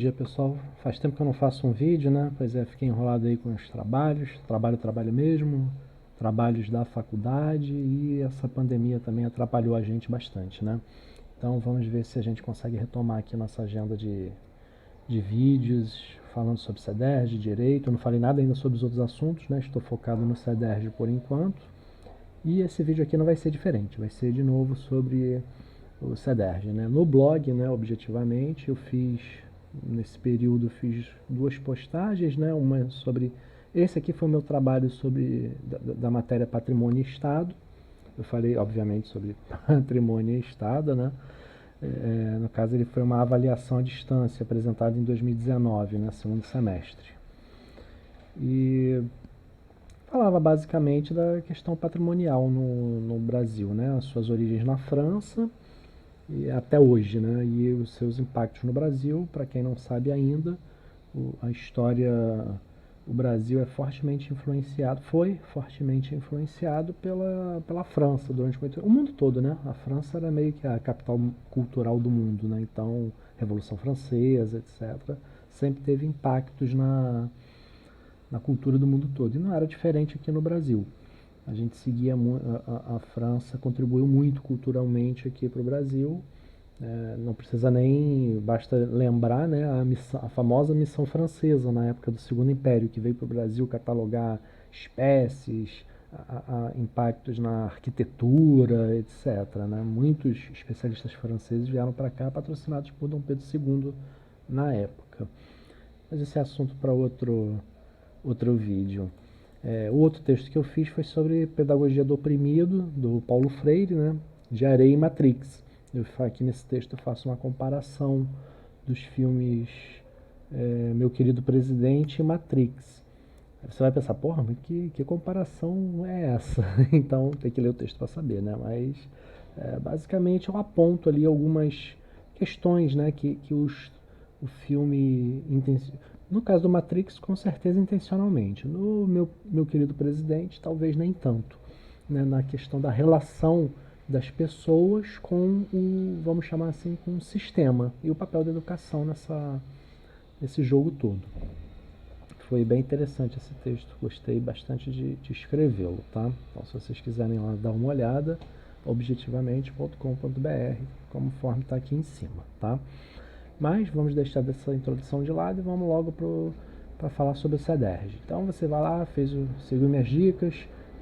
dia, pessoal. Faz tempo que eu não faço um vídeo, né? Pois é, fiquei enrolado aí com os trabalhos, trabalho mesmo, trabalhos da faculdade, e essa pandemia também atrapalhou a gente bastante, né? Então vamos ver se a gente consegue retomar aqui nossa agenda de vídeos falando sobre CEDERJ, direito. Eu não falei nada ainda sobre os outros assuntos, né? Estou focado no CEDERJ por enquanto. E esse vídeo aqui não vai ser diferente, vai ser de novo sobre o CEDERJ, né? No blog, né, objetivamente, nesse período, fiz duas postagens, né? Uma sobre, esse aqui foi o meu trabalho sobre, da matéria Patrimônio e Estado. Eu falei, obviamente, sobre patrimônio e Estado, né? No caso, ele foi uma avaliação à distância apresentada em 2019, né, segundo semestre. E falava basicamente da questão patrimonial no Brasil, né? As suas origens na França e até hoje, né? E os seus impactos no Brasil. Para quem não sabe ainda, a história, o Brasil foi fortemente influenciado pela França durante muito tempo. O mundo todo, né? A França era meio que a capital cultural do mundo, né? Então, Revolução Francesa, etc., sempre teve impactos na cultura do mundo todo. E não era diferente aqui no Brasil. A gente seguia a França contribuiu muito culturalmente aqui para o Brasil. Não precisa nem, basta lembrar, né, a famosa missão francesa na época do Segundo Império, que veio para o Brasil catalogar espécies, impactos na arquitetura, etc., né? Muitos especialistas franceses vieram para cá patrocinados por Dom Pedro II na época. Mas esse é assunto para outro vídeo. O outro texto que eu fiz foi sobre Pedagogia do Oprimido, do Paulo Freire, né? De Areia e Matrix. Aqui nesse texto eu faço uma comparação dos filmes Meu Querido Presidente e Matrix. Você vai pensar, porra, mas que comparação é essa? Então tem que ler o texto para saber, né? Mas basicamente eu aponto ali algumas questões, né, que o filme no caso do Matrix, com certeza intencionalmente. No meu querido presidente, talvez nem tanto, né, na questão da relação das pessoas com vamos chamar assim, com o sistema e o papel da educação nesse jogo todo. Foi bem interessante esse texto, gostei bastante de escrevê-lo, tá? Então, se vocês quiserem lá dar uma olhada, objetivamente.com.br, conforme está aqui em cima, tá? Mas vamos deixar dessa introdução de lado e vamos logo para falar sobre o CEDERJ. Então você vai lá, seguiu minhas dicas,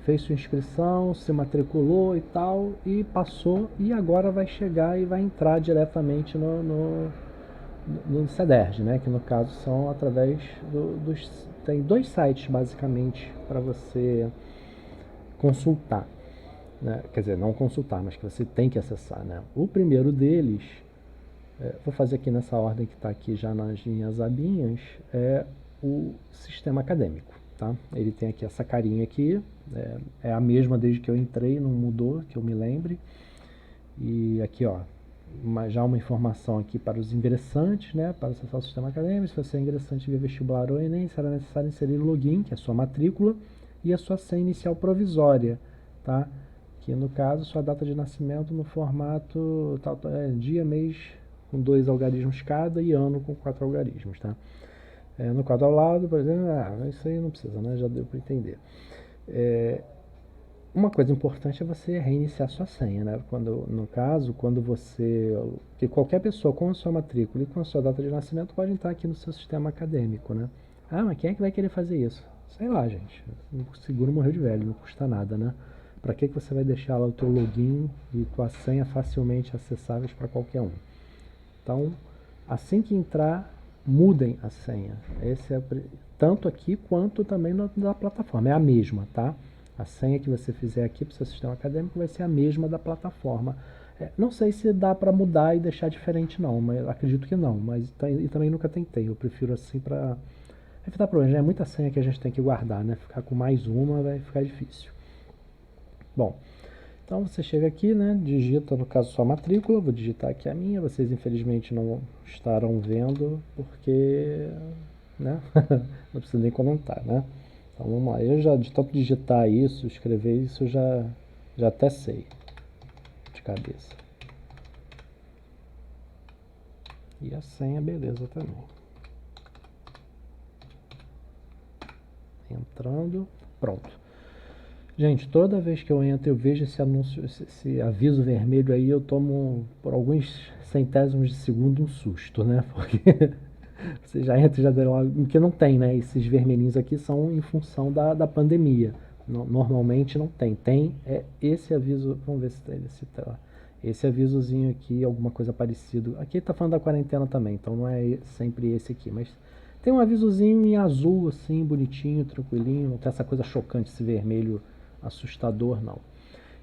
fez sua inscrição, se matriculou e tal, e passou, e agora vai chegar e vai entrar diretamente no CEDERJ, né? Que no caso são através tem dois sites basicamente para você consultar, né? Quer dizer, não consultar, mas que você tem que acessar, né? O primeiro deles, vou fazer aqui nessa ordem que está aqui já nas minhas abinhas, é o Sistema Acadêmico, tá? Ele tem aqui essa carinha aqui, é a mesma desde que eu entrei, não mudou, que eu me lembre. E aqui, ó, já uma informação aqui para os ingressantes, né, para acessar o sistema acadêmico. Se você é ingressante via vestibular ou Enem, será necessário inserir o login, que é a sua matrícula, e a sua senha inicial provisória, tá? Que no caso, sua data de nascimento no formato dia, mês com 2 algarismos cada e ano com 4 algarismos, tá? No quadro ao lado, por exemplo, isso aí não precisa, né? Já deu para entender. Uma coisa importante é você reiniciar sua senha, né? No caso, que qualquer pessoa com a sua matrícula e com a sua data de nascimento pode entrar aqui no seu sistema acadêmico, né? Mas quem é que vai querer fazer isso? Sei lá, gente. O seguro morreu de velho, não custa nada, né? Para que você vai deixar lá o teu login e tua senha facilmente acessáveis para qualquer um? Então, assim que entrar, mudem a senha. Tanto aqui quanto também na plataforma. É a mesma, tá? A senha que você fizer aqui para o seu sistema acadêmico vai ser a mesma da plataforma. Não sei se dá para mudar e deixar diferente não, mas acredito que não. Mas e também nunca tentei. Eu prefiro assim para evitar problemas. É muita senha que a gente tem que guardar, né? Ficar com mais uma vai ficar difícil. Bom, então você chega aqui, né? Digita, no caso, sua matrícula. Vou digitar aqui a minha. Vocês infelizmente não estarão vendo porque, né? Não precisa nem comentar, né? Então vamos lá. Eu já, de tanto digitar isso, escrever isso, já até sei de cabeça. E a senha, beleza também. Entrando, pronto. Gente, toda vez que eu entro eu vejo esse anúncio, esse aviso vermelho aí, eu tomo por alguns centésimos de segundo um susto, né? Porque você já entra e já dá logo. Porque não tem, né? Esses vermelhinhos aqui são em função da pandemia. Normalmente não tem. Tem esse aviso. Vamos ver se tá. Esse avisozinho aqui, alguma coisa parecida. Aqui tá falando da quarentena também, então não é sempre esse aqui. Mas tem um avisozinho em azul, assim, bonitinho, tranquilinho. Não tem essa coisa chocante, esse vermelho assustador, não.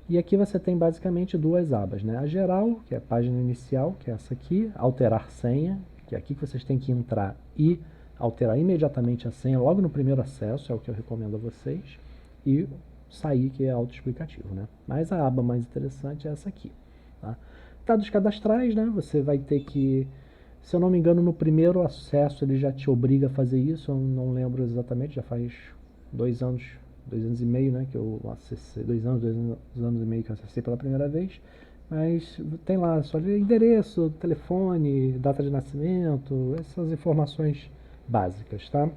E aqui você tem basicamente duas abas, né? A geral, que é a página inicial, que é essa aqui, alterar senha, que é aqui que vocês têm que entrar e alterar imediatamente a senha logo no primeiro acesso, é o que eu recomendo a vocês, e sair, que é autoexplicativo, né? Mas a aba mais interessante é essa aqui, tá? Dados cadastrais, né? Você vai ter que, se eu não me engano, no primeiro acesso ele já te obriga a fazer isso, eu não lembro exatamente, já faz 2 anos 2 anos e meio, né, que eu acessei, 2 anos e meio que eu acessei pela primeira vez, mas tem lá só endereço, telefone, data de nascimento, essas informações básicas, tá?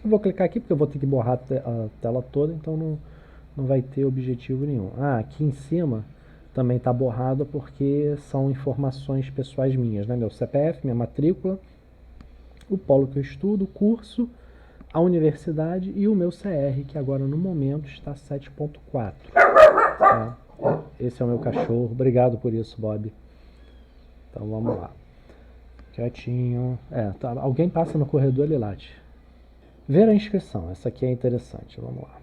Eu vou clicar aqui porque eu vou ter que borrar a tela toda, então não vai ter objetivo nenhum. Aqui em cima também está borrado porque são informações pessoais minhas, né? Meu CPF, minha matrícula, o polo que eu estudo, o curso, a universidade e o meu CR, que agora no momento está 7.4. Tá? Esse é o meu cachorro. Obrigado por isso, Bob. Então vamos lá. Quietinho. Tá. Alguém passa no corredor, ele late. Ver a inscrição. Essa aqui é interessante. Vamos lá.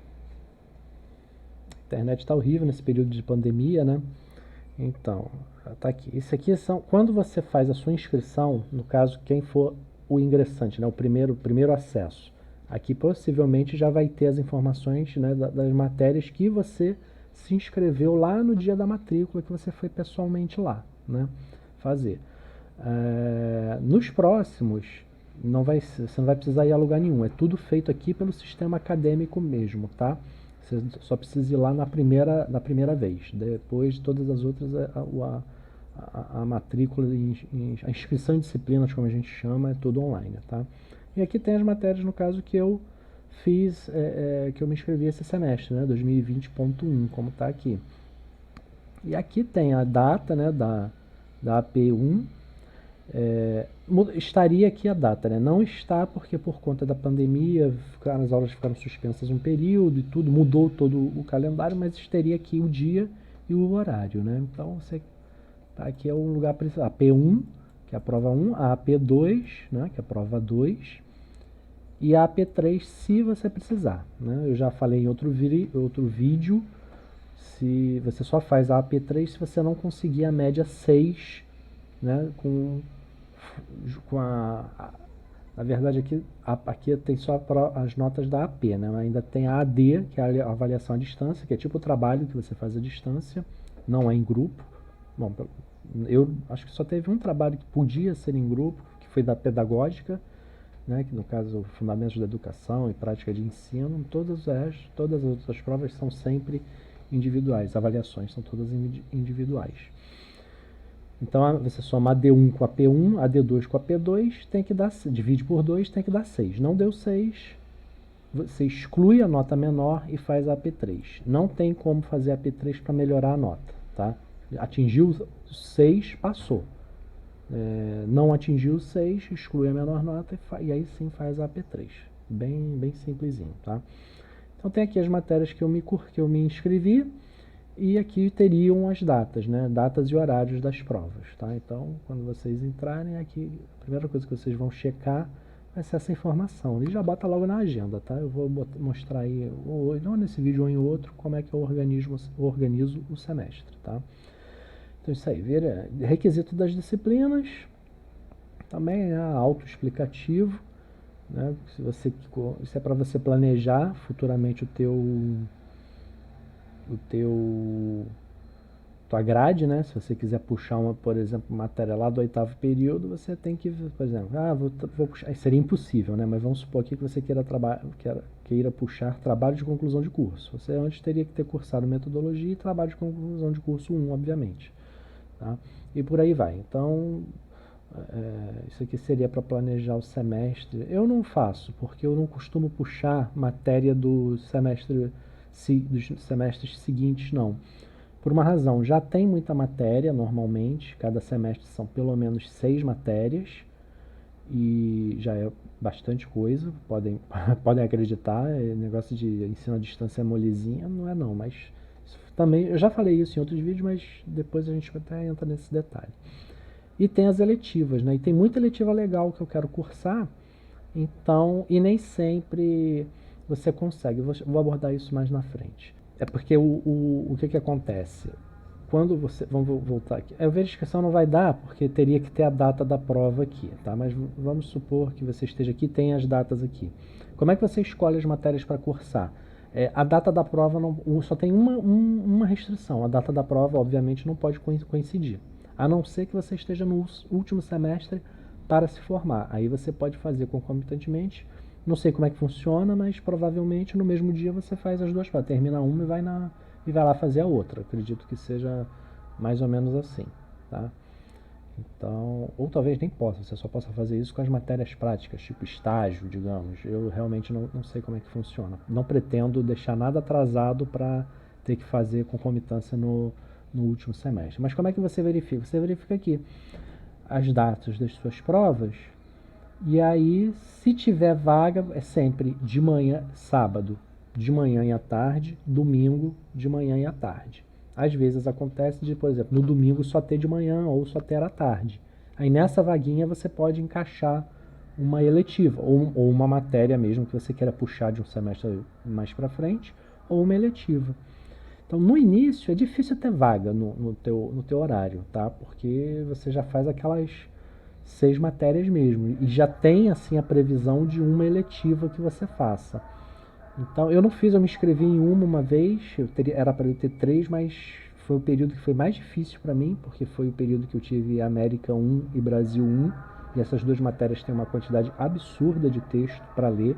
A internet está horrível nesse período de pandemia, né? Então, tá aqui. Isso aqui são... Quando você faz a sua inscrição, no caso, quem for o ingressante, né? O primeiro acesso. Aqui possivelmente já vai ter as informações, né, das matérias que você se inscreveu lá no dia da matrícula, que você foi pessoalmente lá, né, fazer. Nos próximos, você não vai precisar ir a lugar nenhum, é tudo feito aqui pelo sistema acadêmico mesmo, tá? Você só precisa ir lá na primeira vez, depois de todas as outras, a matrícula, a inscrição em disciplinas, como a gente chama, é tudo online, tá? E aqui tem as matérias, no caso, que eu fiz, que eu me inscrevi esse semestre, né, 2020.1, como está aqui. E aqui tem a data, né, da AP1, estaria aqui a data, né? Não está porque por conta da pandemia as aulas ficaram suspensas um período e tudo, mudou todo o calendário, mas estaria aqui o dia e o horário, né? Então você tá aqui é o lugar para a AP1, que é a prova 1, a AP2, né, que é a prova 2, e a AP3 se você precisar, né? Eu já falei em outro vídeo, se você só faz a AP3 se você não conseguir a média 6, né, na verdade aqui tem só as notas da AP, né? Ainda tem a AD, que é a avaliação à distância, que é tipo o trabalho que você faz à distância, não é em grupo. Bom, eu acho que só teve um trabalho que podia ser em grupo, que foi da pedagógica, né, que no caso Fundamentos da Educação e Prática de Ensino. Todas as outras provas são sempre individuais, avaliações são todas individuais. Então você soma a D1 com a P1, a D2 com a P2, tem que dar, divide por 2, tem que dar 6. Não deu 6, você exclui a nota menor e faz a P3. Não tem como fazer a P3 para melhorar a nota, tá? Atingiu 6, passou. Não atingiu 6, exclui a menor nota e aí sim faz a AP3. Bem simplesinho, tá? Então tem aqui as matérias que eu me inscrevi e aqui teriam as datas, né? Datas e horários das provas, tá? Então quando vocês entrarem aqui, a primeira coisa que vocês vão checar vai ser essa informação. E já bota logo na agenda, tá? Eu vou mostrar aí, não nesse vídeo ou em outro, como é que eu organizo o semestre, tá? Então isso aí, requisito das disciplinas, também é autoexplicativo, né? Isso é para você planejar futuramente tua grade, né? Se você quiser puxar por exemplo, matéria lá do 8º período, você tem que, por exemplo, vou puxar, seria impossível, né? Mas vamos supor aqui que você queira puxar trabalho de conclusão de curso. Você antes teria que ter cursado metodologia e trabalho de conclusão de curso 1, obviamente. Tá? E por aí vai. Então, Isso aqui seria para planejar o semestre. Eu não faço, porque eu não costumo puxar matéria do semestre, dos semestres seguintes, não. Por uma razão, já tem muita matéria normalmente, cada semestre são pelo menos 6 matérias, e já é bastante coisa, podem acreditar, negócio de ensino à distância é molezinha, não é não, mas também, eu já falei isso em outros vídeos, mas depois a gente até entra nesse detalhe. E tem as eletivas, né? E tem muita eletiva legal que eu quero cursar, então, e nem sempre você consegue. Vou abordar isso mais na frente. É porque o que acontece? Quando você. Vamos voltar aqui. A verificação não vai dar, porque teria que ter a data da prova aqui, tá? Mas vamos supor que você esteja aqui e tenha as datas aqui. Como é que você escolhe as matérias para cursar? A data da prova só tem uma restrição. A data da prova, obviamente, não pode coincidir. A não ser que você esteja no último semestre para se formar. Aí você pode fazer concomitantemente. Não sei como é que funciona, mas provavelmente no mesmo dia você faz as duas provas. Termina uma e vai lá fazer a outra. Acredito que seja mais ou menos assim, tá? Então, ou talvez nem possa, você só possa fazer isso com as matérias práticas, tipo estágio, digamos. Eu realmente não sei como é que funciona. Não pretendo deixar nada atrasado para ter que fazer concomitância no último semestre. Mas como é que você verifica? Você verifica aqui as datas das suas provas, e aí, se tiver vaga, é sempre de manhã, sábado, de manhã e à tarde, domingo, de manhã e à tarde. Às vezes acontece de, por exemplo, no domingo só ter de manhã ou só ter à tarde. Aí nessa vaguinha você pode encaixar uma eletiva, ou uma matéria mesmo que você queira puxar de um semestre mais para frente, ou uma eletiva. Então, no início, é difícil ter vaga no teu horário, tá? Porque você já faz aquelas 6 matérias mesmo. E já tem, assim, a previsão de uma eletiva que você faça. Então, eu não fiz, eu me inscrevi em uma vez, era para eu ter 3, mas foi o período que foi mais difícil para mim, porque foi o período que eu tive América 1 e Brasil 1, e essas duas matérias têm uma quantidade absurda de texto para ler,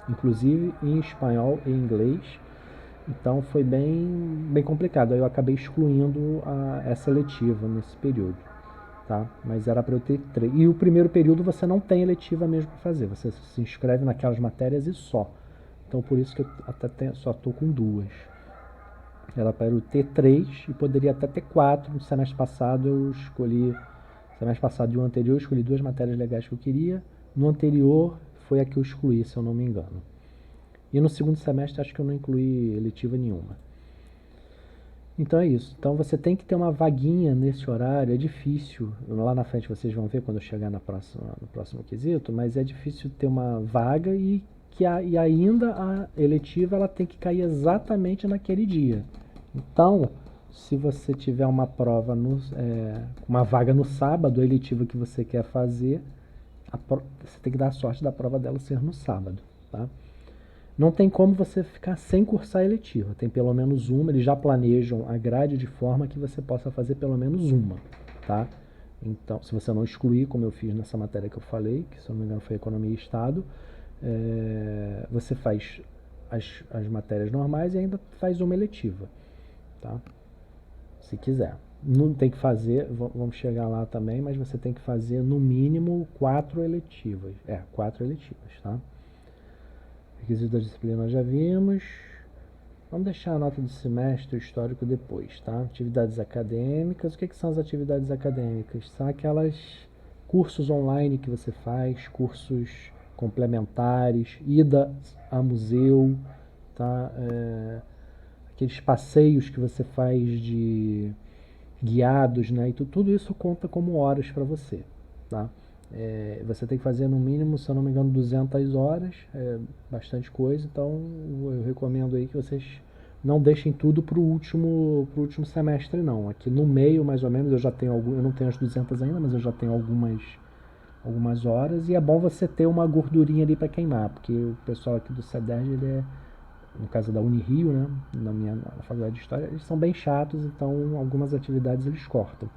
inclusive em espanhol e inglês. Então foi bem complicado. Aí eu acabei excluindo essa eletiva nesse período, tá? Mas era para eu ter 3. E o primeiro período você não tem eletiva mesmo para fazer. Você se inscreve naquelas matérias e só. Então por isso que eu só estou com 2. Era para eu ter 3 e poderia até ter 4. No semestre passado eu escolhi. Semestre passado e o anterior eu escolhi 2 matérias legais que eu queria. No anterior foi a que eu excluí, se eu não me engano. E no segundo semestre acho que eu não incluí eletiva nenhuma. Então é isso. Então você tem que ter uma vaguinha nesse horário. É difícil. Lá na frente vocês vão ver quando eu chegar no próximo quesito. Mas é difícil ter uma vaga e ainda a eletiva ela tem que cair exatamente naquele dia. Então, se você tiver uma prova, uma vaga no sábado, a eletiva que você quer fazer, você tem que dar a sorte da prova dela ser no sábado, tá? Não tem como você ficar sem cursar eletiva. Tem pelo menos uma, eles já planejam a grade de forma que você possa fazer pelo menos uma, tá? Então, se você não excluir, como eu fiz nessa matéria que eu falei, que se eu não me engano foi Economia e Estado, você faz as matérias normais e ainda faz uma eletiva, tá? Se quiser. Não tem que fazer, vamos chegar lá também, mas você tem que fazer no mínimo 4 eletivas. 4 eletivas, tá? Requisitos da disciplina nós já vimos. Vamos deixar a nota do semestre histórico depois, tá? Atividades acadêmicas. O que são as atividades acadêmicas? São aquelas cursos online que você faz, cursos complementares, ida a museu, tá? Aqueles passeios que você faz de guiados, né? E tudo isso conta como horas para você, tá? Você tem que fazer no mínimo, se eu não me engano, 200 horas, bastante coisa, então eu recomendo aí que vocês não deixem tudo pro último semestre não. Aqui no meio, mais ou menos, eu não tenho as 200 ainda, mas eu já tenho algumas horas, e é bom você ter uma gordurinha ali para queimar, porque o pessoal aqui do CEDERJ, ele no caso da Unirio, né, na faculdade de História, eles são bem chatos, então algumas atividades eles cortam.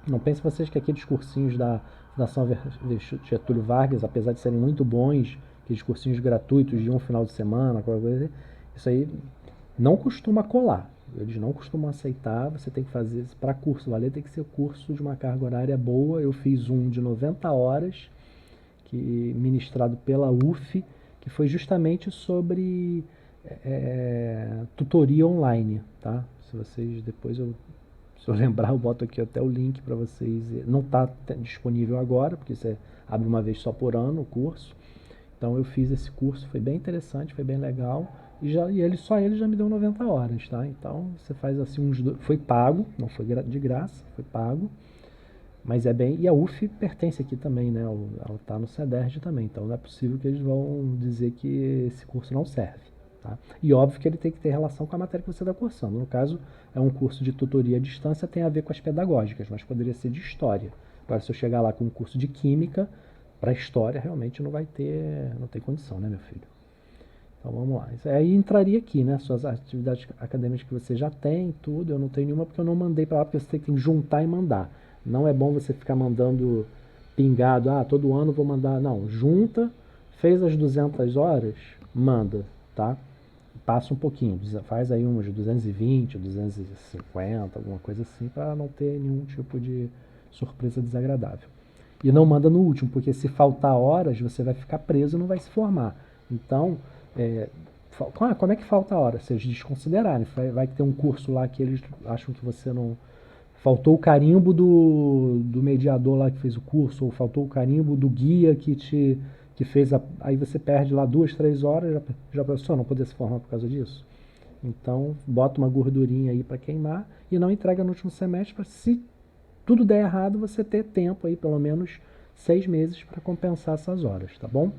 Não pensem vocês que aqueles cursinhos da Fundação Getúlio Vargas, apesar de serem muito bons, aqueles cursinhos gratuitos de um final de semana, qualquer coisa, isso aí não costuma colar, Eles não costumam aceitar, você tem que fazer, para curso valer, tem que ser curso de uma carga horária boa. Eu fiz um de 90 horas, ministrado pela UF, que foi justamente sobre tutoria online, tá? Se vocês depois se eu lembrar, eu boto aqui até o link para vocês. Não está disponível agora, porque você abre uma vez só por ano o curso. Então eu fiz esse curso, foi bem interessante, foi bem legal. Só ele já me deu 90 horas, tá? Então você faz assim foi pago, não foi de graça, foi pago. Mas é bem. E a UF pertence aqui também, né? Ela está no CEDERJ também. Então não é possível que eles vão dizer que esse curso não serve. Tá? E óbvio que ele tem que ter relação com a matéria que você está cursando. No caso, é um curso de tutoria à distância, tem a ver com as pedagógicas, mas poderia ser de história. Agora, se eu chegar lá com um curso de química, para história realmente não tem condição, né, meu filho? Então vamos lá. Aí entraria aqui, né? Suas atividades acadêmicas que você já tem, tudo. Eu não tenho nenhuma porque eu não mandei para lá, porque você tem que juntar e mandar. Não é bom você ficar mandando pingado, todo ano vou mandar. Não, junta, fez as 200 horas, manda, tá? Passa um pouquinho, faz aí umas 220, 250, alguma coisa assim, para não ter nenhum tipo de surpresa desagradável. E não manda no último, porque se faltar horas, você vai ficar preso e não vai se formar. Então, como é que falta hora? Se eles desconsiderarem, vai ter um curso lá que eles acham que você não. Faltou o carimbo do mediador lá que fez o curso, ou faltou o carimbo do guia que fez. Aí você perde lá 2, 3 horas, já pensou não poder se formar por causa disso? Então, bota uma gordurinha aí para queimar e não entrega no último semestre para, se tudo der errado, você ter tempo aí, pelo menos 6 meses, para compensar essas horas, tá bom?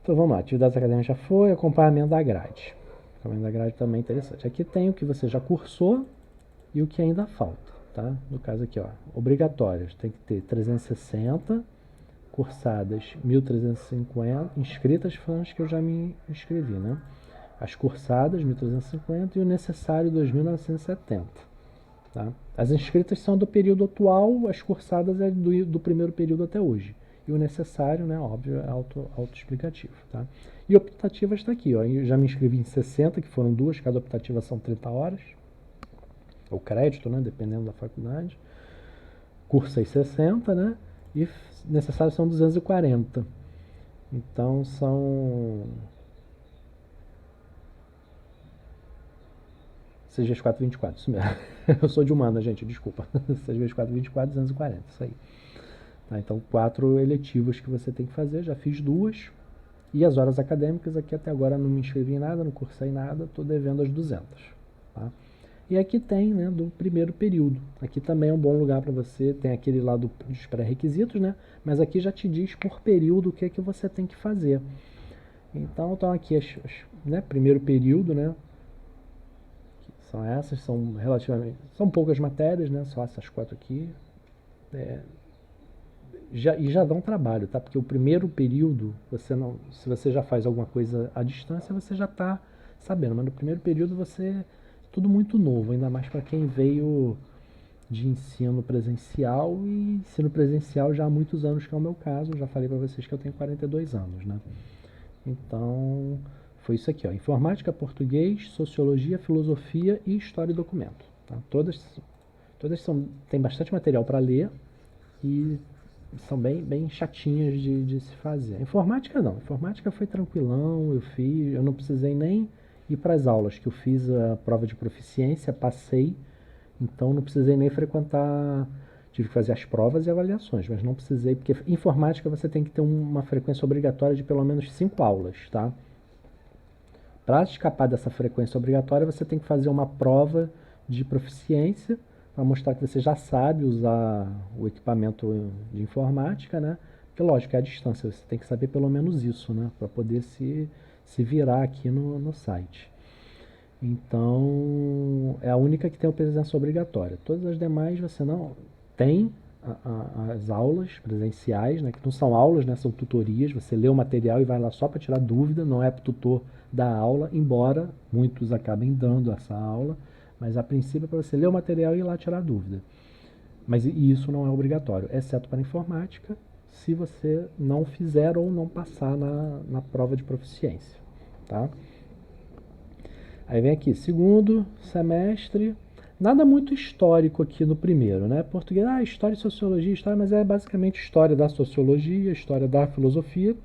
Então vamos lá, atividades acadêmicas já foi, acompanhamento da grade. Acompanhamento da grade também é interessante. Aqui tem o que você já cursou e o que ainda falta, tá? No caso aqui, ó, obrigatórias, tem que ter 360, cursadas 1350, inscritas foram as que eu já me inscrevi, né? As cursadas 1350 e o necessário 2970, tá? As inscritas são do período atual, as cursadas é do primeiro período até hoje. E o necessário, né, óbvio, é autoexplicativo, tá? E optativas está aqui, ó. Eu já me inscrevi em 60, que foram duas, cada optativa são 30 horas. Ou crédito, né, dependendo da faculdade. Cursei 60, né? E necessário são 240. Então são 6 vezes 4, 24, isso mesmo. Eu sou de humana, gente, desculpa. 6 vezes 4, 24, 240, isso aí. Tá, então 4 eletivos que você tem que fazer, já fiz 2. E as horas acadêmicas, aqui até agora não me inscrevi em nada, não cursei nada, estou devendo as 200. Tá? E aqui tem, né, do primeiro período. Aqui também é um bom lugar para você, tem aquele lá dos pré-requisitos, né? Mas aqui já te diz por período o que é que você tem que fazer. Então estão aqui né, primeiro período, né? São essas, são poucas matérias, né? Só essas 4 aqui. E já dá um trabalho, tá? Porque o primeiro período, se você já faz alguma coisa à distância, você já está sabendo. Mas no primeiro período tudo muito novo, ainda mais para quem veio de ensino presencial, e ensino presencial já há muitos anos, que é o meu caso. Já falei para vocês que eu tenho 42 anos, né? Então, foi isso aqui, ó. Informática, português, sociologia, filosofia e história e documento. Tá? Todas tem bastante material para ler e são bem chatinhas de se fazer. Informática não, informática foi tranquilão, eu não precisei nem ir para as aulas, que eu fiz a prova de proficiência, passei, então não precisei nem frequentar, tive que fazer as provas e avaliações, mas não precisei, porque informática você tem que ter uma frequência obrigatória de pelo menos 5 aulas, tá? Para escapar dessa frequência obrigatória, você tem que fazer uma prova de proficiência, para mostrar que você já sabe usar o equipamento de informática, né? Porque, lógico, é a distância, você tem que saber pelo menos isso, né? Para poder se virar aqui no site. Então, é a única que tem a presença obrigatória. Todas as demais você não tem as aulas presenciais, né? Que não são aulas, né? São tutorias. Você lê o material e vai lá só para tirar dúvida, não é para o tutor dar aula, embora muitos acabem dando essa aula. Mas a princípio é para você ler o material e ir lá tirar dúvida. Mas isso não é obrigatório, exceto para informática, se você não fizer ou não passar na prova de proficiência. Tá? Aí vem aqui, segundo semestre, nada muito histórico aqui no primeiro, né? Português, história e sociologia, história, mas é basicamente história da sociologia, história da filosofia.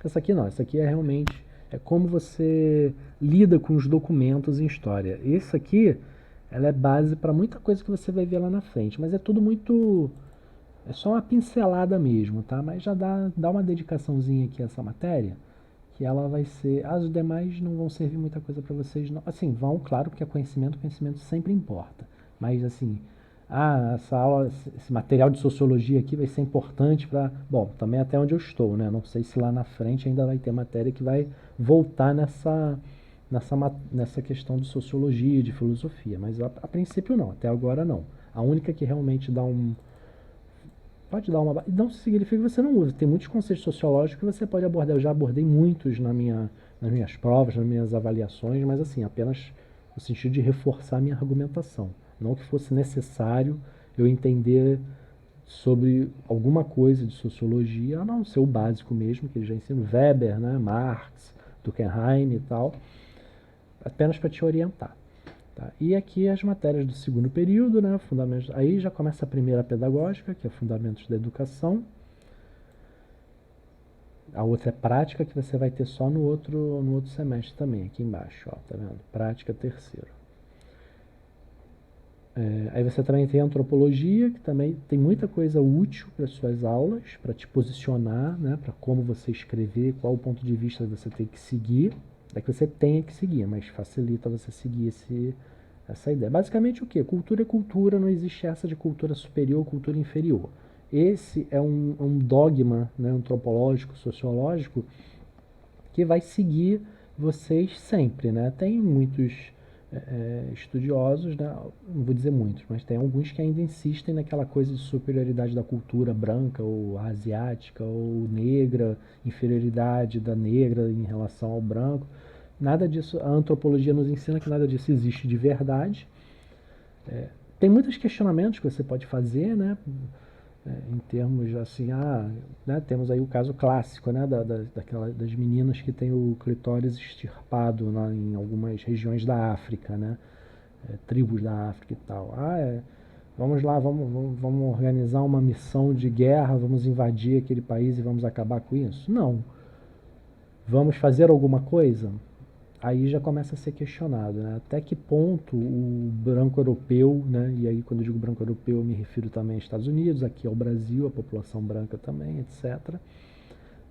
Essa aqui não, essa aqui é realmente como você lida com os documentos em história. Esse aqui, ela é base para muita coisa que você vai ver lá na frente, mas é tudo muito é só uma pincelada mesmo, tá? Mas já dá uma dedicaçãozinha aqui a essa matéria, que ela vai ser. As demais não vão servir muita coisa para vocês, não. Assim, vão, claro, porque conhecimento sempre importa. Mas, assim, essa aula, esse material de sociologia aqui vai ser importante para. Bom, também até onde eu estou, né? Não sei se lá na frente ainda vai ter matéria que vai voltar nessa questão de sociologia, de filosofia. Mas a princípio não, até agora não. A única que realmente dá um, pode dar uma. Não significa que você não usa. Tem muitos conceitos sociológicos que você pode abordar. Eu já abordei muitos nas minhas provas, nas minhas avaliações, mas assim, apenas no sentido de reforçar a minha argumentação. Não que fosse necessário eu entender sobre alguma coisa de sociologia, a não ser o básico mesmo, que já ensino Weber, né, Marx, Durkheim e tal, apenas para te orientar. Tá? E aqui as matérias do segundo período, né, fundamentos, aí já começa a primeira pedagógica, que é Fundamentos da Educação. A outra é prática, que você vai ter só no outro semestre também, aqui embaixo, ó, tá vendo? Prática terceiro. Aí você também tem antropologia, que também tem muita coisa útil para suas aulas, para te posicionar, né, para como você escrever, qual o ponto de vista você tem que seguir. É que você tenha que seguir, mas facilita você seguir essa ideia. Basicamente o que? Cultura é cultura, não existe essa de cultura superior ou cultura inferior. Esse é um dogma, né, antropológico, sociológico, que vai seguir vocês sempre. Né? Tem muitos estudiosos, né, não vou dizer muitos, mas tem alguns que ainda insistem naquela coisa de superioridade da cultura branca ou asiática ou negra, inferioridade da negra em relação ao branco. Nada disso, a antropologia nos ensina que nada disso existe de verdade. Tem muitos questionamentos que você pode fazer, né? Em termos assim, né, temos aí o caso clássico, né, das meninas que têm o clitóris extirpado em algumas regiões da África, né, tribos da África e tal. Vamos lá, vamos organizar uma missão de guerra, vamos invadir aquele país e vamos acabar com isso? Não. Vamos fazer alguma coisa? Aí já começa a ser questionado, né? Até que ponto o branco europeu, né? E aí quando eu digo branco europeu eu me refiro também aos Estados Unidos, aqui ao Brasil, a população branca também, etc.,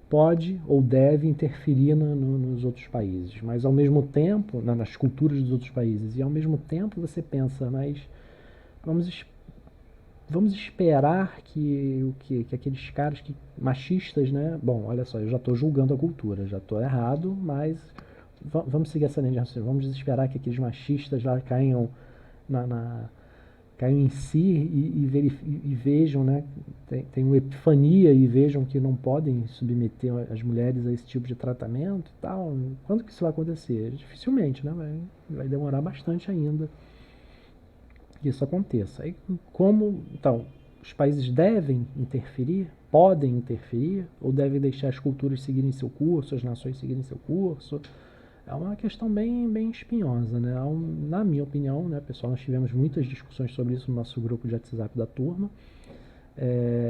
pode ou deve interferir nos outros países, mas ao mesmo tempo, nas culturas dos outros países, e ao mesmo tempo você pensa, mas vamos, vamos esperar que aqueles caras machistas, né? Bom, olha só, eu já estou julgando a cultura, já estou errado, mas vamos seguir essa linha de raciocínio. Vamos esperar que aqueles machistas lá caiam em si e vejam, né? Tem uma epifania e vejam que não podem submeter as mulheres a esse tipo de tratamento e tal. Quando que isso vai acontecer? Dificilmente, né? Vai demorar bastante ainda que isso aconteça. Aí, então, os países devem interferir, podem interferir, ou devem deixar as culturas seguirem seu curso, as nações seguirem seu curso? É uma questão bem espinhosa, né? Na minha opinião, né, pessoal, nós tivemos muitas discussões sobre isso no nosso grupo de WhatsApp da turma.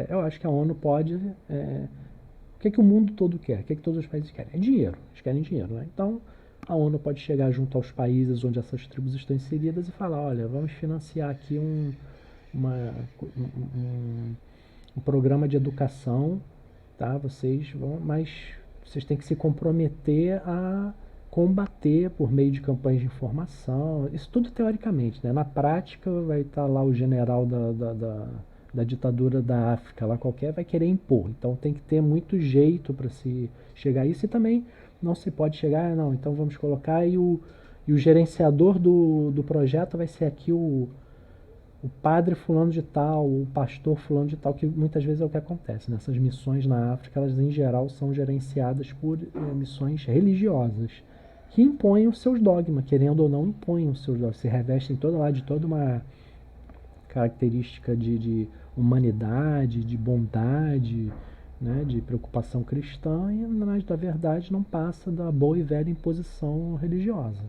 Eu acho que a ONU pode. O que o mundo todo quer? O que todos os países querem? É dinheiro. Eles querem dinheiro, né? Então, a ONU pode chegar junto aos países onde essas tribos estão inseridas e falar: olha, vamos financiar aqui uma, um programa de educação, tá? Mas vocês têm que se comprometer a combater por meio de campanhas de informação, isso tudo teoricamente, né? Na prática vai estar lá o general da ditadura da África, lá qualquer, vai querer impor. Então tem que ter muito jeito para se chegar a isso, e também não se pode chegar, não, então vamos colocar e o gerenciador do projeto vai ser aqui o padre fulano de tal, o pastor fulano de tal, que muitas vezes é o que acontece. Nessas missões na África, elas em geral são gerenciadas por missões religiosas, que impõem os seus dogmas, querendo ou não, impõem os seus dogmas, se revestem de toda uma característica de humanidade, de bondade, né, de preocupação cristã, e mas na verdade não passa da boa e velha imposição religiosa.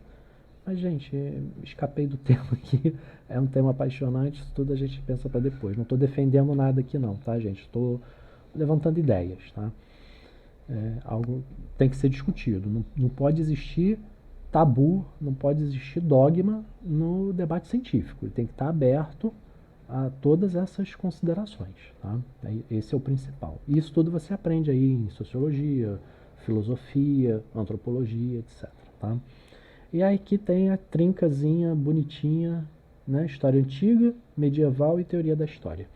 Mas, gente, escapei do tema aqui. É um tema apaixonante, isso tudo a gente pensa para depois. Não estou defendendo nada aqui não, tá, gente? Estou levantando ideias, tá? Algo tem que ser discutido. Não pode existir tabu, não pode existir dogma no debate científico. Ele tem que estar aberto a todas essas considerações, tá? Esse é o principal. Isso tudo você aprende aí em sociologia, filosofia, antropologia, etc, tá? E aí aqui tem a trincazinha bonitinha, né? História antiga, medieval e teoria da história.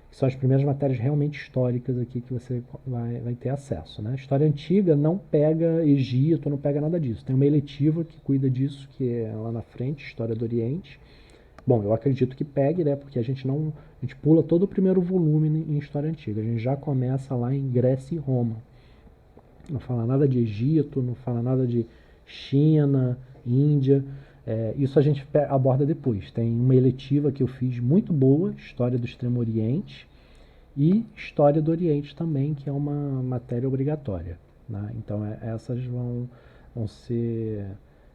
Que são as primeiras matérias realmente históricas aqui que você vai ter acesso, né? História antiga não pega Egito, não pega nada disso. Tem uma eletiva que cuida disso, que é lá na frente, História do Oriente. Bom, eu acredito que pegue, né? Porque a gente pula todo o primeiro volume em História Antiga. A gente já começa lá em Grécia e Roma. Não fala nada de Egito, não fala nada de China, Índia. Isso a gente aborda depois. Tem uma eletiva que eu fiz muito boa, História do Extremo Oriente, e História do Oriente também, que é uma matéria obrigatória, né? Então essas vão ser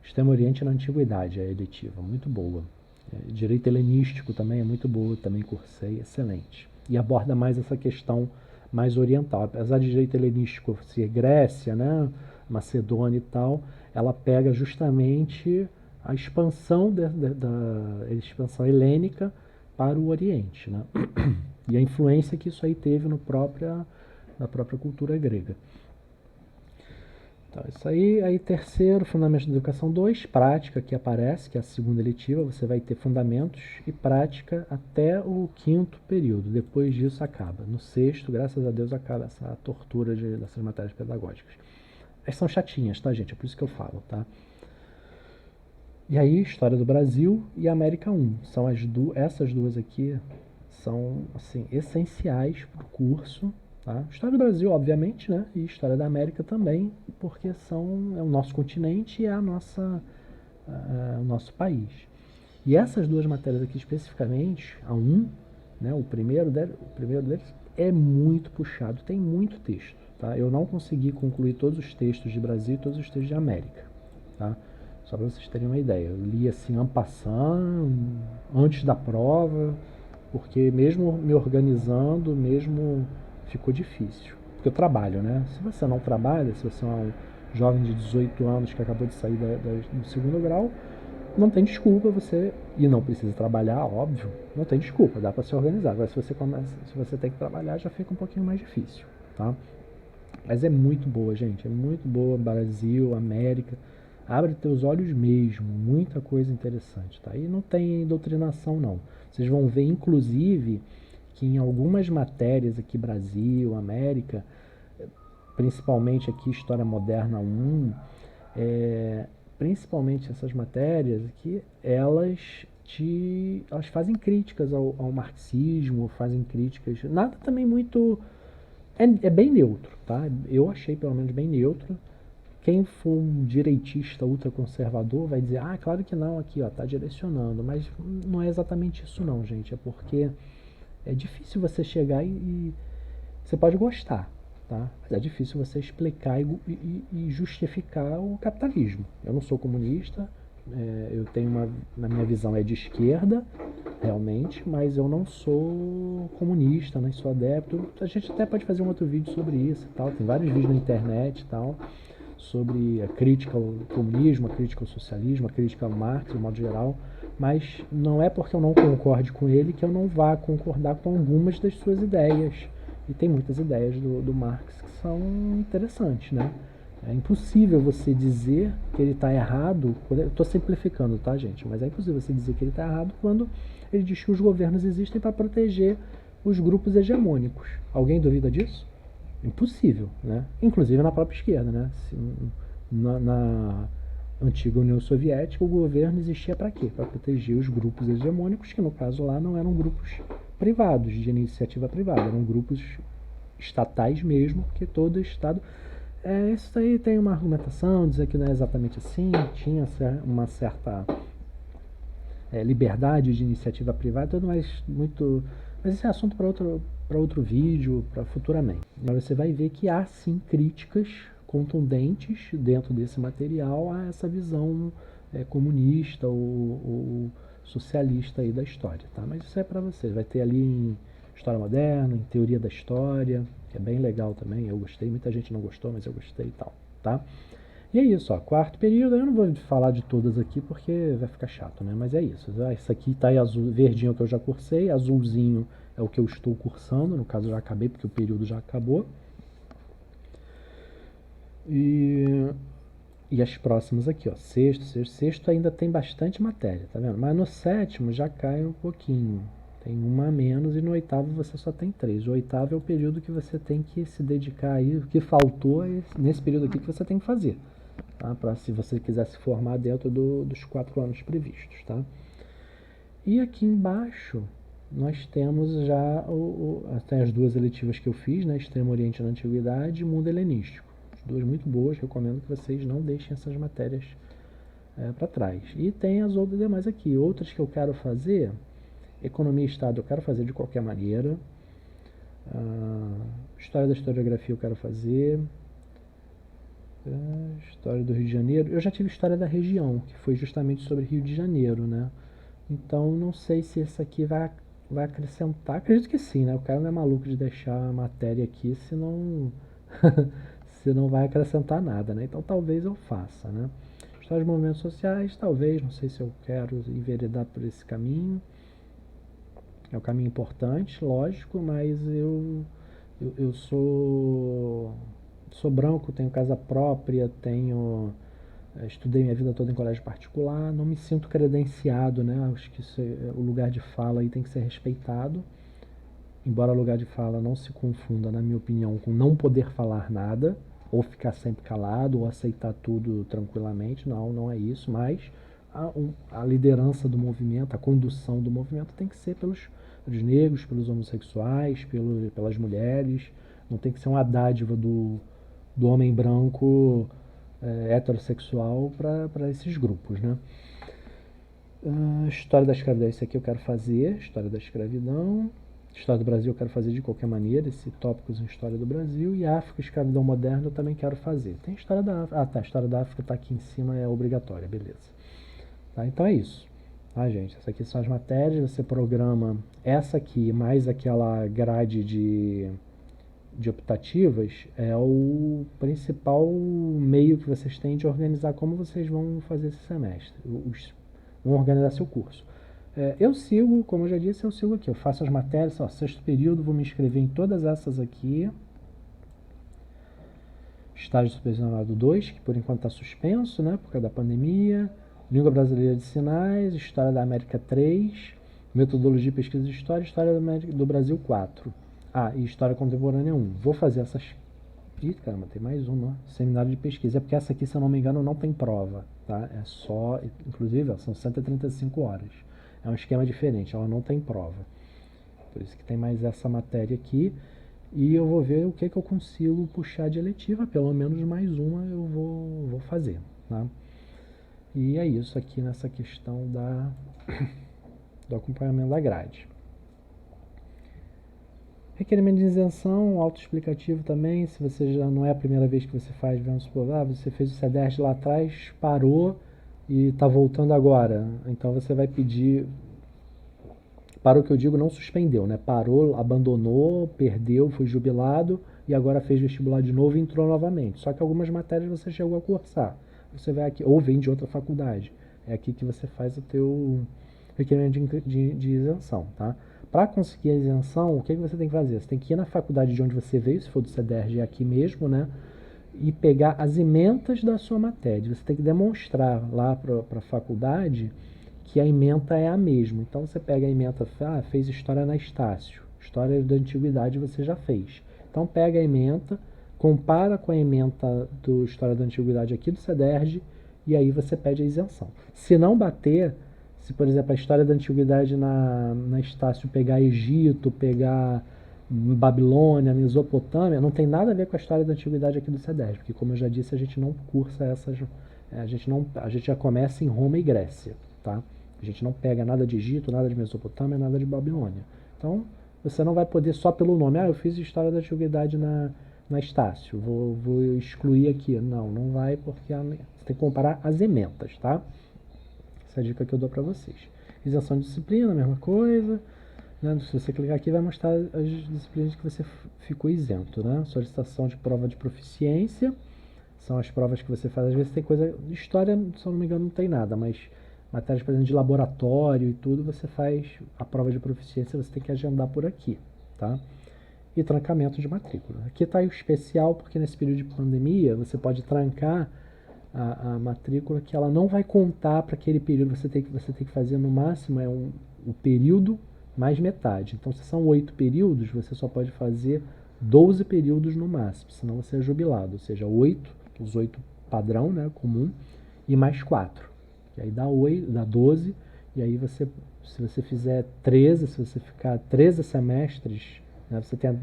Extremo Oriente na Antiguidade, a eletiva, muito boa. Direito helenístico também é muito boa, também cursei, excelente. E aborda mais essa questão mais oriental. Apesar de direito helenístico ser Grécia, né, Macedônia e tal, ela pega justamente a expansão da expansão helênica para o Oriente, né? E a influência que isso aí teve na própria cultura grega. Então, isso aí terceiro, Fundamentos da Educação 2, prática, que aparece, que é a segunda eletiva, você vai ter fundamentos e prática até o quinto período, depois disso acaba. No sexto, graças a Deus, acaba essa tortura dessas matérias pedagógicas. Elas são chatinhas, tá, gente? É por isso que eu falo, tá? E aí, História do Brasil e América 1. Essas duas aqui são, assim, essenciais para o curso. Tá? História do Brasil, obviamente, né? E História da América também, porque é o nosso continente e é o nosso país. E essas duas matérias aqui especificamente, a 1, né, o primeiro deles é muito puxado, tem muito texto. Tá? Eu não consegui concluir todos os textos de Brasil e todos os textos de América. Tá? Só para vocês terem uma ideia. Eu li assim, en passant, antes da prova, porque mesmo me organizando, mesmo ficou difícil. Porque eu trabalho, né? Se você não trabalha, se você é um jovem de 18 anos que acabou de sair do segundo grau, não tem desculpa você, e não precisa trabalhar, óbvio, não tem desculpa, dá para se organizar. Agora se você tem que trabalhar, já fica um pouquinho mais difícil, tá? Mas é muito boa, gente, é muito boa, Brasil, América, abre teus olhos mesmo, muita coisa interessante, tá? E não tem doutrinação não. Vocês vão ver, inclusive, que em algumas matérias aqui, Brasil, América, principalmente aqui História Moderna 1, principalmente essas matérias aqui, elas fazem críticas ao marxismo, fazem críticas, nada também muito, é bem neutro, tá? Eu achei pelo menos bem neutro. Quem for um direitista ultraconservador vai dizer, ah, claro que não, aqui ó, tá direcionando, mas não é exatamente isso não, gente, é porque é difícil você chegar e você pode gostar, tá? Mas é difícil você explicar e justificar o capitalismo. Eu não sou comunista, eu tenho na minha visão é de esquerda, realmente, mas eu não sou comunista, nem sou adepto. A gente até pode fazer um outro vídeo sobre isso e tal, tem vários vídeos na internet e tal, sobre a crítica ao comunismo, a crítica ao socialismo, a crítica ao Marx, de modo geral, mas não é porque eu não concorde com ele que eu não vá concordar com algumas das suas ideias. E tem muitas ideias do Marx que são interessantes, né? É impossível você dizer que ele está errado, eu estou simplificando, tá, gente? Mas é impossível você dizer que ele está errado quando ele diz que os governos existem para proteger os grupos hegemônicos. Alguém duvida disso? Impossível, né? Inclusive na própria esquerda, né? Na antiga União Soviética, o governo existia para quê? Para proteger os grupos hegemônicos, que no caso lá não eram grupos privados, de iniciativa privada, eram grupos estatais mesmo, porque todo Estado... isso aí tem uma argumentação, dizer que não é exatamente assim, tinha uma certa liberdade de iniciativa privada, tudo mais muito... Mas esse é assunto para outro vídeo, para futuramente. Mas você vai ver que há sim críticas contundentes dentro desse material a essa visão comunista ou socialista aí da história, tá? Mas isso é para você. Vai ter ali em História Moderna, em Teoria da História, que é bem legal também. Eu gostei, muita gente não gostou, mas eu gostei e tal, tá? E é isso, ó, quarto período. Eu não vou falar de todas aqui porque vai ficar chato, né? Mas é isso. Isso aqui tá em azul, verdinho é o que eu já cursei, azulzinho é o que eu estou cursando. No caso, eu já acabei porque o período já acabou. E E as próximas aqui, ó, sexto ainda tem bastante matéria, tá vendo? Mas no sétimo já cai um pouquinho, tem uma a menos, e no oitavo você só tem três. O oitavo é o período que você tem que se dedicar aí, o que faltou nesse período aqui que você tem que fazer, tá? Para se você quiser se formar dentro dos 4 anos previstos, tá? E aqui embaixo nós temos já tem as duas eletivas que eu fiz, né? Extremo Oriente na Antiguidade e Mundo Helenístico. Duas muito boas, recomendo que vocês não deixem essas matérias para trás. E tem as outras demais aqui. Outras que eu quero fazer, Economia e Estado eu quero fazer de qualquer maneira. História da Historiografia eu quero fazer. História do Rio de Janeiro. Eu já tive História da Região, que foi justamente sobre Rio de Janeiro, né? Então não sei se esse aqui vai acrescentar. Acredito que sim, né? O cara não é maluco de deixar a matéria aqui se não se não vai acrescentar nada, né? Então talvez eu faça, né? História de movimentos sociais, talvez, não sei se eu quero enveredar por esse caminho. É um caminho importante, lógico, mas eu sou branco, tenho casa própria, estudei minha vida toda em colégio particular, não me sinto credenciado, né? Acho que o lugar de fala aí tem que ser respeitado, embora o lugar de fala não se confunda, na minha opinião, com não poder falar nada, ou ficar sempre calado, ou aceitar tudo tranquilamente. Não, não é isso, mas a liderança do movimento, a condução do movimento tem que ser pelos negros, pelos homossexuais, pelas mulheres. Não tem que ser uma dádiva do homem branco heterossexual para esses grupos, né? História da escravidão, isso aqui eu quero fazer. História da escravidão. História do Brasil eu quero fazer de qualquer maneira, esse tópicos em História do Brasil. E África e escravidão moderna eu também quero fazer. Tem História da África. Ah, tá, História da África tá aqui em cima, é obrigatória, beleza. Tá, então é isso. Tá, gente? Essas aqui são as matérias. Você programa essa aqui mais aquela grade de optativas, é o principal meio que vocês têm de organizar como vocês vão fazer esse semestre. Vão organizar seu curso. Eu sigo, como eu já disse, eu sigo aqui. Eu faço as matérias, ó, sexto período, vou me inscrever em todas essas aqui. Estágio supervisionado 2, que por enquanto está suspenso, né, por causa da pandemia. Língua Brasileira de Sinais, História da América 3, Metodologia, Pesquisa de História, História do Brasil 4. E História Contemporânea 1. Vou fazer essas... Ih, caramba, tem mais uma. Seminário de Pesquisa. É porque essa aqui, se eu não me engano, não tem prova, tá? É só... Inclusive, são 135 horas. É um esquema diferente, ela não tem prova. Por isso que tem mais essa matéria aqui. E eu vou ver o que eu consigo puxar de eletiva. Pelo menos mais uma eu vou fazer, tá? E é isso aqui nessa questão do acompanhamento da grade. Requerimento de isenção, autoexplicativo também. Se você já não é a primeira vez que você faz, vamos supor, você fez o CEDERJ lá atrás, parou e está voltando agora. Então você vai pedir... Parou, que eu digo, não suspendeu, né? Parou, abandonou, perdeu, foi jubilado e agora fez vestibular de novo e entrou novamente. Só que algumas matérias você chegou a cursar. Você vai aqui, ou vem de outra faculdade. É aqui que você faz o teu requerimento de isenção, tá? Para conseguir a isenção, o que você tem que fazer? Você tem que ir na faculdade de onde você veio, se for do CEDERJ, é aqui mesmo, né? E pegar as ementas da sua matéria. Você tem que demonstrar lá para a faculdade que a ementa é a mesma. Então você pega a ementa, fez História na Estácio, História da Antiguidade você já fez. Então pega a ementa, compara com a ementa do História da Antiguidade aqui do CEDERJ e aí você pede a isenção. Se não bater, se por exemplo a História da Antiguidade na Estácio pegar Egito, pegar Babilônia, Mesopotâmia, não tem nada a ver com a História da Antiguidade aqui do CEDERJ, porque como eu já disse, a gente não cursa essas... A gente já começa em Roma e Grécia, tá? A gente não pega nada de Egito, nada de Mesopotâmia, nada de Babilônia. Então, você não vai poder só pelo nome. Eu fiz História da Antiguidade na Estácio, vou excluir aqui. Não vai, porque você tem que comparar as ementas, tá? Essa é a dica que eu dou para vocês. Isenção de disciplina, a mesma coisa. Né? Se você clicar aqui, vai mostrar as disciplinas que você ficou isento. Né? Solicitação de prova de proficiência. São as provas que você faz. Às vezes tem coisa... História, se eu não me engano, não tem nada, mas matérias, por exemplo, de laboratório e tudo, você faz a prova de proficiência, você tem que agendar por aqui, tá? E trancamento de matrícula. Aqui está o especial, porque nesse período de pandemia, você pode trancar a matrícula, que ela não vai contar para aquele período. Você tem que fazer no máximo o período mais metade. Então, se são 8 períodos, você só pode fazer 12 períodos no máximo, senão você é jubilado. Ou seja, 8, os 8 padrão, né, comum, e mais 4. E aí dá 12, e aí se você fizer 13, se você ficar 13 semestres, né, você tem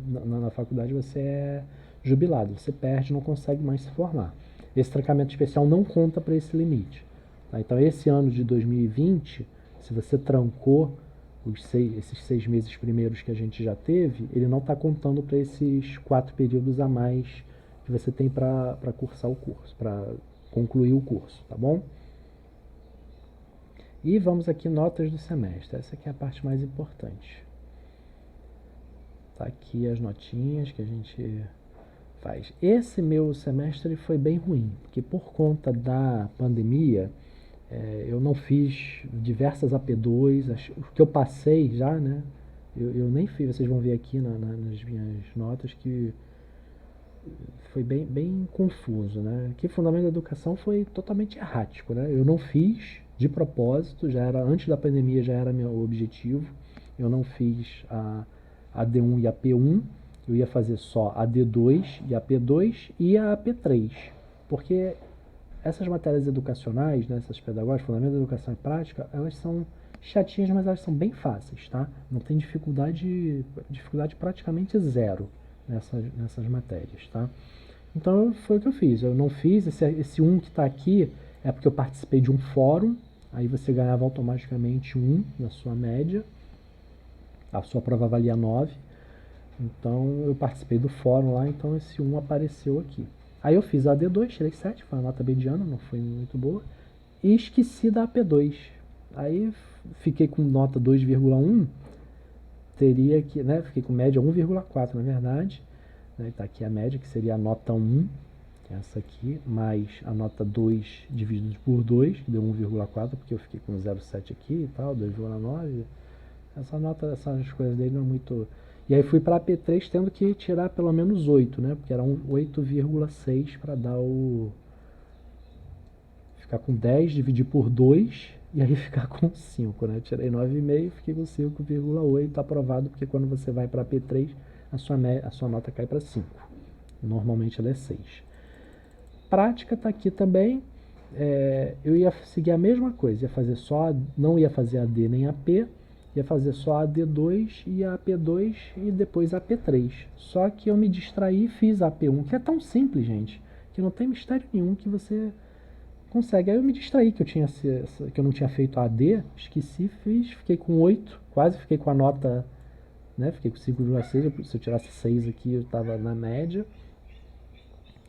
na faculdade, você é jubilado, você perde, não consegue mais se formar. Esse trancamento especial não conta para esse limite. Tá? Então, esse ano de 2020, se você trancou esses 6 meses primeiros que a gente já teve, ele não está contando para esses 4 períodos a mais que você tem para cursar o curso, para concluir o curso, tá bom? E vamos aqui, notas do semestre. Essa aqui é a parte mais importante. Tá aqui as notinhas que a gente faz. Esse meu semestre foi bem ruim, porque por conta da pandemia, eu não fiz diversas AP2, o que eu passei já, né? Eu nem fiz, vocês vão ver aqui nas minhas notas que foi bem confuso, né? Que Fundamento da Educação foi totalmente errático, né? Eu não fiz de propósito, já era antes da pandemia, já era meu objetivo. Eu não fiz a D1 e a P1, eu ia fazer só a D2 e a P2 e a P3, porque essas matérias educacionais, né, essas pedagógicas, Fundamento da Educação e Prática, elas são chatinhas, mas elas são bem fáceis, tá? Não tem dificuldade praticamente zero nessas matérias, tá? Então foi o que eu fiz. Eu não fiz esse 1 que está aqui é porque eu participei de um fórum. Aí você ganhava automaticamente 1 na sua média. A sua prova valia 9. Então eu participei do fórum lá, então esse 1 apareceu aqui. Aí eu fiz a D2, tirei 7, foi uma nota mediana, não foi muito boa. E esqueci da AP2. Aí fiquei com nota 2,1. Teria que, né, fiquei com média 1,4 na verdade. Né, tá aqui a média, que seria a nota 1, que é essa aqui, mais a nota 2 dividido por 2, que deu 1,4, porque eu fiquei com 0,7 aqui e tal, 2,9. Essa nota, essas coisas dele não é muito... E aí fui para a P3 tendo que tirar pelo menos 8, né? Porque era 8,6 para dar o... Ficar com 10, dividir por 2, e aí ficar com 5, né? Tirei 9,5, fiquei com 5,8, aprovado, porque quando você vai para a P3, a sua nota cai para 5. Normalmente ela é 6. Prática está aqui também. Eu ia seguir a mesma coisa, não ia fazer a D nem a P, ia fazer só a D2 e a P2 e depois a P3. Só que eu me distraí e fiz a P1, que é tão simples, gente, que não tem mistério nenhum que você consegue. Aí eu me distraí que eu não tinha feito a D, esqueci, fiquei com 8, quase fiquei com a nota, né? Fiquei com 5,6, se eu tirasse 6 aqui eu estava na média.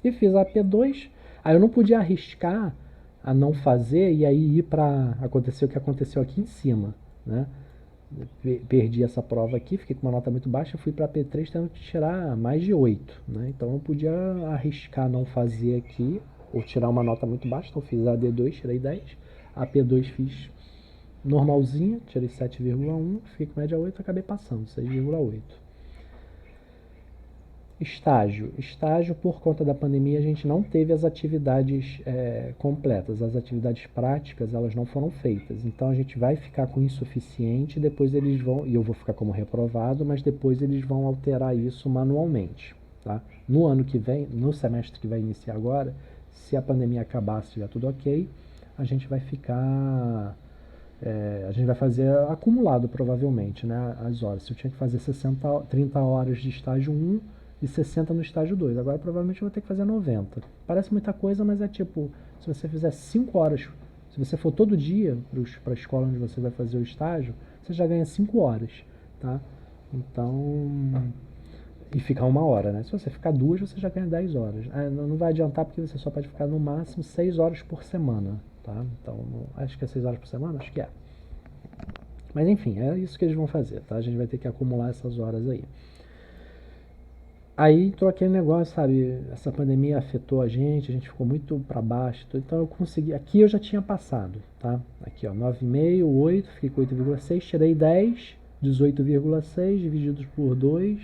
E fiz a P2, aí eu não podia arriscar a não fazer e aí ir para acontecer o que aconteceu aqui em cima, né? Perdi essa prova aqui, fiquei com uma nota muito baixa, fui para a P3 tendo que tirar mais de 8, né? Então eu podia arriscar não fazer aqui ou tirar uma nota muito baixa, então fiz a D2, tirei 10, a P2 fiz normalzinha, tirei 7,1, fiquei com média 8, acabei passando, 6,8. Estágio, por conta da pandemia, a gente não teve as atividades completas, as atividades práticas, elas não foram feitas. Então a gente vai ficar com insuficiente, depois eles vão, e eu vou ficar como reprovado, mas depois eles vão alterar isso manualmente. Tá? No ano que vem, no semestre que vai iniciar agora, se a pandemia acabar, se estiver tudo ok, a gente vai ficar... a gente vai fazer acumulado, provavelmente, né, as horas. Se eu tinha que fazer 30 horas de estágio 1 e 60 no estágio 2, agora provavelmente eu vou ter que fazer 90. Parece muita coisa, mas é tipo, se você fizer 5 horas, se você for todo dia para a escola onde você vai fazer o estágio, você já ganha 5 horas, tá? Então... E ficar 1 hora, né? Se você ficar 2, você já ganha 10 horas. Não vai adiantar porque você só pode ficar no máximo 6 horas por semana, tá? Então, acho que é 6 horas por semana, acho que é. Mas enfim, é isso que eles vão fazer, tá? A gente vai ter que acumular essas horas aí. Aí entrou aquele negócio, sabe? Essa pandemia afetou a gente ficou muito para baixo. Então eu consegui. Aqui eu já tinha passado, tá? Aqui, ó, 9,5, 8, fiquei com 8,6, tirei 10, 18,6 divididos por 2.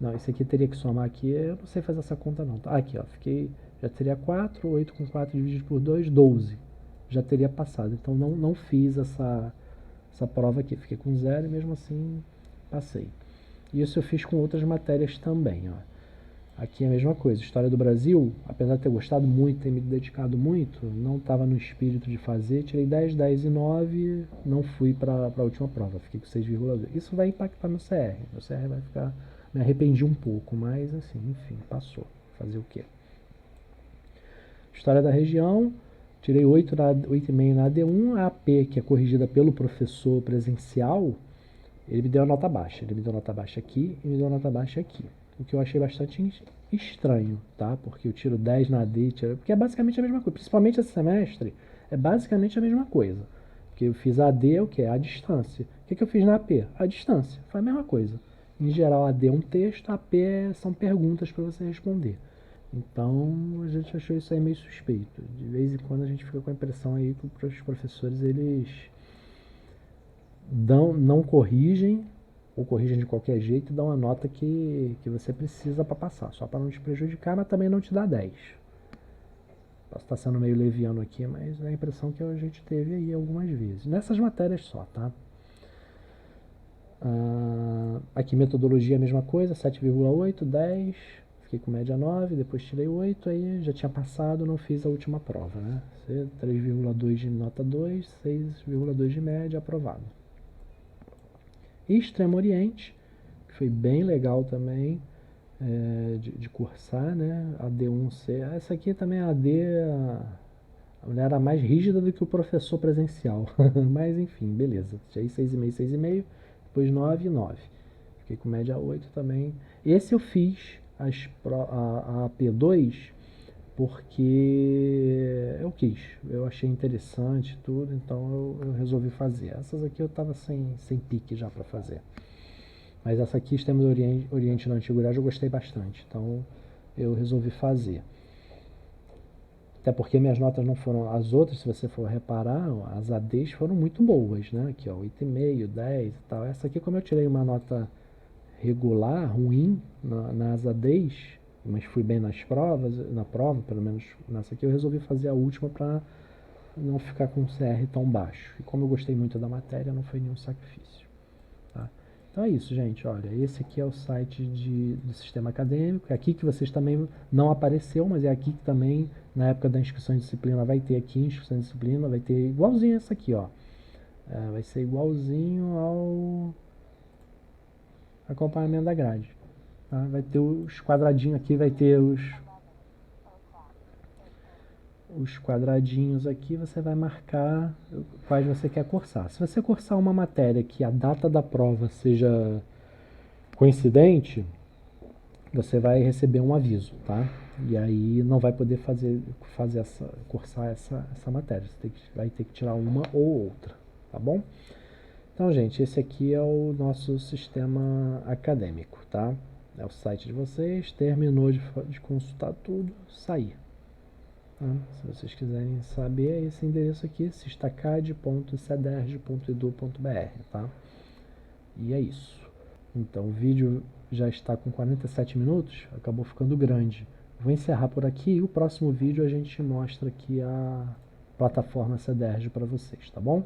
Não, esse aqui teria que somar aqui, eu não sei fazer essa conta não. Tá? Aqui, ó, fiquei. Já teria 4, 8 com 4 dividido por 2, 12. Já teria passado. Então não fiz essa prova aqui. Fiquei com 0 e mesmo assim passei. Isso eu fiz com outras matérias também, ó. Aqui é a mesma coisa. História do Brasil, apesar de ter gostado muito, ter me dedicado muito, não estava no espírito de fazer. Tirei 10, 10 e 9, não fui para a última prova. Fiquei com 6,2. Isso vai impactar meu CR. Meu CR vai ficar... Me arrependi um pouco, mas assim, enfim, passou. Fazer o quê? História da região, tirei 8,5 na AD1. A AP, que é corrigida pelo professor presencial, ele me deu a nota baixa. Ele me deu a nota baixa aqui e me deu a nota baixa aqui. O que eu achei bastante estranho, tá? Porque eu tiro 10 na AD, porque é basicamente a mesma coisa. Principalmente esse semestre, é basicamente a mesma coisa. Porque eu fiz a AD, o que? A distância. O que eu fiz na AP? A distância. Foi a mesma coisa. Em geral, a AD é um texto, a AP são perguntas para você responder. Então, a gente achou isso aí meio suspeito. De vez em quando a gente fica com a impressão aí que os professores, eles não corrigem, ou corrigem de qualquer jeito e dão uma nota que você precisa para passar, só para não te prejudicar, mas também não te dá 10. Posso estar sendo meio leviano aqui, mas é a impressão que a gente teve aí algumas vezes. Nessas matérias só, tá? Aqui metodologia a mesma coisa, 7,8, 10, fiquei com média 9, depois tirei 8, aí já tinha passado, não fiz a última prova, né? 3,2 de nota 2, 6,2 de média, aprovado. E Extremo Oriente, que foi bem legal também de cursar, né? AD1C. Essa aqui também é AD, a mulher era mais rígida do que o professor presencial. Mas enfim, beleza. Tirei 6,5, 6,5, depois 9 e 9. Fiquei com média 8 também. Esse eu fiz a P2 porque eu quis, eu achei interessante tudo, então eu resolvi fazer. Essas aqui eu estava sem pique já para fazer. Mas essa aqui, Sistema do Oriente na Antiguidade, eu gostei bastante, então eu resolvi fazer. Até porque minhas notas não foram... As outras, se você for reparar, as ADs foram muito boas, né? Aqui, ó, 8,5, 10 e tal. Essa aqui, como eu tirei uma nota regular, ruim, nas ADs, mas fui bem nas provas, na prova, pelo menos nessa aqui, eu resolvi fazer a última para não ficar com um CR tão baixo. E como eu gostei muito da matéria, não foi nenhum sacrifício. Tá? Então é isso, gente. Olha, esse aqui é o site do sistema acadêmico. É aqui que vocês também não apareceu, mas é aqui que também, na época da inscrição de disciplina, vai ter aqui inscrição de disciplina, vai ter igualzinho essa aqui, ó. Vai ser igualzinho ao acompanhamento da grade. Tá? Vai ter os quadradinhos aqui, vai ter os quadradinhos aqui, você vai marcar quais você quer cursar. Se você cursar uma matéria que a data da prova seja coincidente, você vai receber um aviso, tá? E aí não vai poder cursar essa matéria. Você vai ter que tirar uma ou outra, tá bom? Então, gente, esse aqui é o nosso sistema acadêmico, tá? É o site de vocês, terminou de consultar tudo, sair. Tá? Se vocês quiserem saber, é esse endereço aqui, sistacad.cederj.edu.br, tá? E é isso. Então, o vídeo já está com 47 minutos, acabou ficando grande. Vou encerrar por aqui e o próximo vídeo a gente mostra aqui a plataforma Cederj para vocês, tá bom?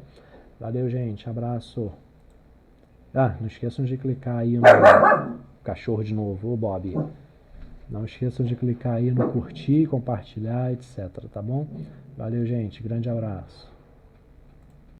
Valeu, gente. Abraço. Não esqueçam de clicar aí no... Cachorro de novo, ô Bob. Não esqueçam de clicar aí no curtir, compartilhar, etc, tá bom? Valeu, gente. Grande abraço.